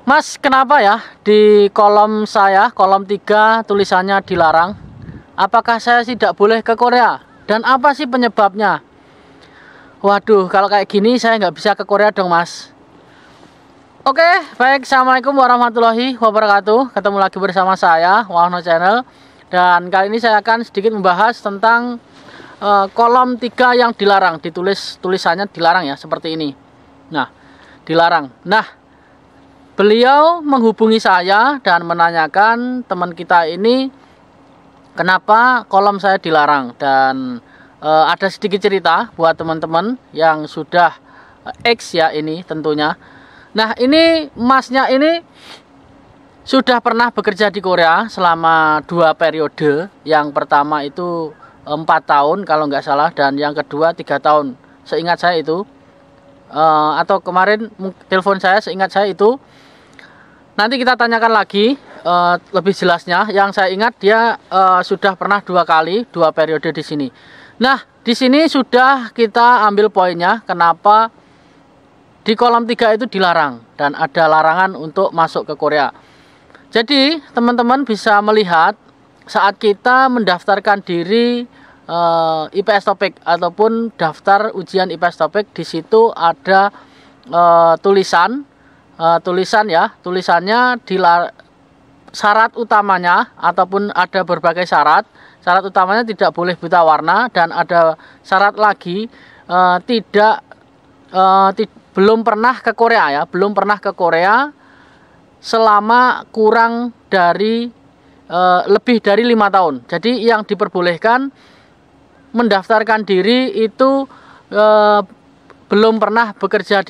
Mas, kenapa ya di kolom saya, kolom 3 tulisannya dilarang? Apakah saya tidak boleh ke Korea? Dan apa sih penyebabnya? Waduh, kalau kayak gini saya nggak bisa ke Korea dong, Mas. Oke, baik. Assalamualaikum warahmatullahi wabarakatuh. Ketemu lagi bersama saya, Wahno Channel. Dan kali ini saya akan sedikit membahas tentang kolom 3 yang dilarang. Tulisannya dilarang ya, seperti ini. Nah, dilarang. Nah, beliau menghubungi saya dan menanyakan teman kita ini kenapa kolom saya dilarang. Dan ada sedikit cerita buat teman-teman yang sudah X ya ini tentunya. Nah, ini masnya ini sudah pernah bekerja di Korea selama 2 periode. Yang pertama itu 4 tahun kalau nggak salah, dan yang kedua 3 tahun seingat saya itu. Atau kemarin telepon saya, seingat saya itu. Nanti kita tanyakan lagi lebih jelasnya. Yang saya ingat dia sudah pernah 2 kali, 2 periode di sini. Nah, di sini sudah kita ambil poinnya kenapa di kolom 3 itu dilarang dan ada larangan untuk masuk ke Korea. Jadi, teman-teman bisa melihat saat kita mendaftarkan diri IPS Topik ataupun daftar ujian IPS Topik, di situ ada tulisannya syarat utamanya ataupun ada berbagai syarat. Syarat utamanya tidak boleh buta warna, dan ada syarat lagi belum pernah ke Korea ya, belum pernah ke Korea selama kurang dari lebih dari 5 tahun. Jadi yang diperbolehkan mendaftarkan diri itu belum pernah bekerja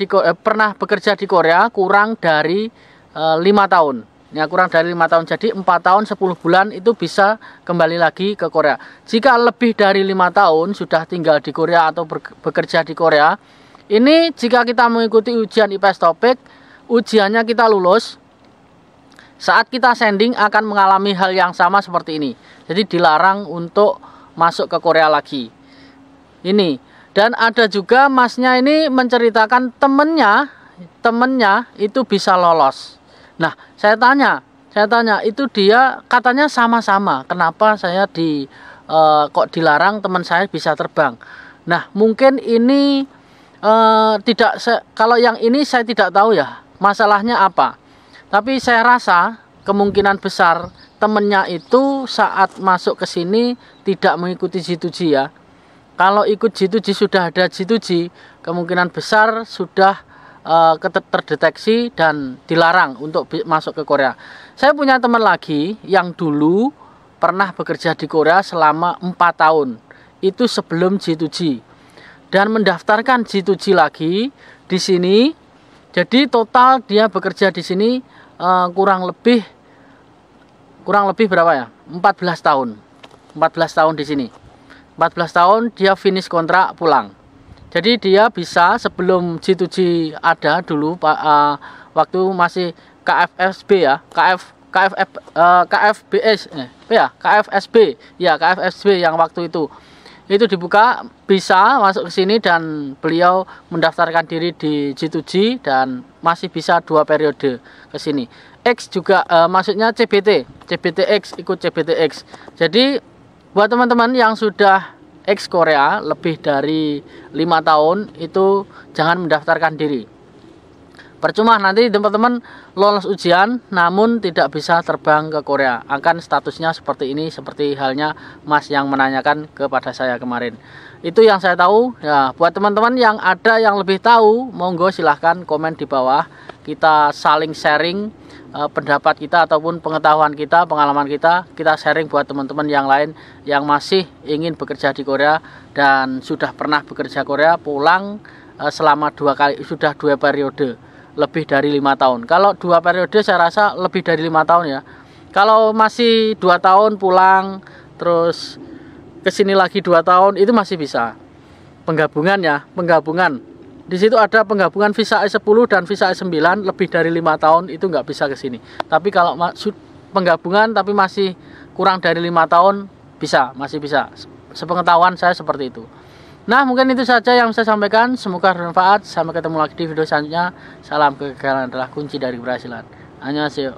di Korea kurang dari 5 tahun. Ya, kurang dari 5 tahun. Jadi 4 tahun 10 bulan itu bisa kembali lagi ke Korea. Jika lebih dari 5 tahun sudah tinggal di Korea atau bekerja di Korea, ini jika kita mengikuti ujian IPS Topik, ujiannya kita lulus, saat kita sending akan mengalami hal yang sama seperti ini. Jadi dilarang untuk masuk ke Korea lagi. Ini. Dan ada juga masnya ini menceritakan temennya itu bisa lolos. Nah, saya tanya itu dia katanya sama-sama. Kenapa saya kok dilarang, teman saya bisa terbang? Nah, mungkin ini kalau yang ini saya tidak tahu ya masalahnya apa. Tapi saya rasa kemungkinan besar temennya itu saat masuk ke sini tidak mengikuti G2G ya. Kalau ikut G2G, sudah ada G2G, kemungkinan besar sudah terdeteksi dan dilarang untuk masuk ke Korea. Saya punya teman lagi yang dulu pernah bekerja di Korea selama 4 tahun. Itu sebelum G2G. Dan mendaftarkan G2G lagi di sini. Jadi total dia bekerja di sini kurang lebih berapa ya? 14 tahun. 14 tahun di sini. 14 tahun dia finish kontrak pulang. Jadi dia bisa sebelum G2G ada dulu waktu masih KFSB ya, KFSB yang waktu itu dibuka, bisa masuk ke sini dan beliau mendaftarkan diri di G2G dan masih bisa 2 periode ke sini. X juga maksudnya CBTX, ikut CBTX. Jadi buat teman-teman yang sudah X Korea lebih dari 5 tahun itu jangan mendaftarkan diri. Percuma nanti teman-teman lolos ujian namun tidak bisa terbang ke Korea. Akan statusnya seperti ini, seperti halnya Mas yang menanyakan kepada saya kemarin. Itu yang saya tahu. Ya, buat teman-teman yang ada yang lebih tahu, monggo silahkan komen di bawah. Kita saling sharing pendapat kita ataupun pengetahuan kita, pengalaman kita sharing buat teman-teman yang lain yang masih ingin bekerja di Korea dan sudah pernah bekerja Korea, pulang selama 2 kali, sudah 2 periode, lebih dari 5 tahun. Kalau 2 periode saya rasa lebih dari 5 tahun ya. Kalau masih 2 tahun pulang terus kesini lagi 2 tahun itu masih bisa. Penggabungan ya, penggabungan. Di situ ada penggabungan visa E10 dan visa E9 lebih dari 5 tahun itu nggak bisa ke sini. Tapi kalau penggabungan tapi masih kurang dari 5 tahun bisa, masih bisa. Sepengetahuan saya seperti itu. Nah, mungkin itu saja yang saya sampaikan. Semoga bermanfaat. Sampai ketemu lagi di video selanjutnya. Salam, kegagalan adalah kunci dari keberhasilan. Annyeonghaseyo.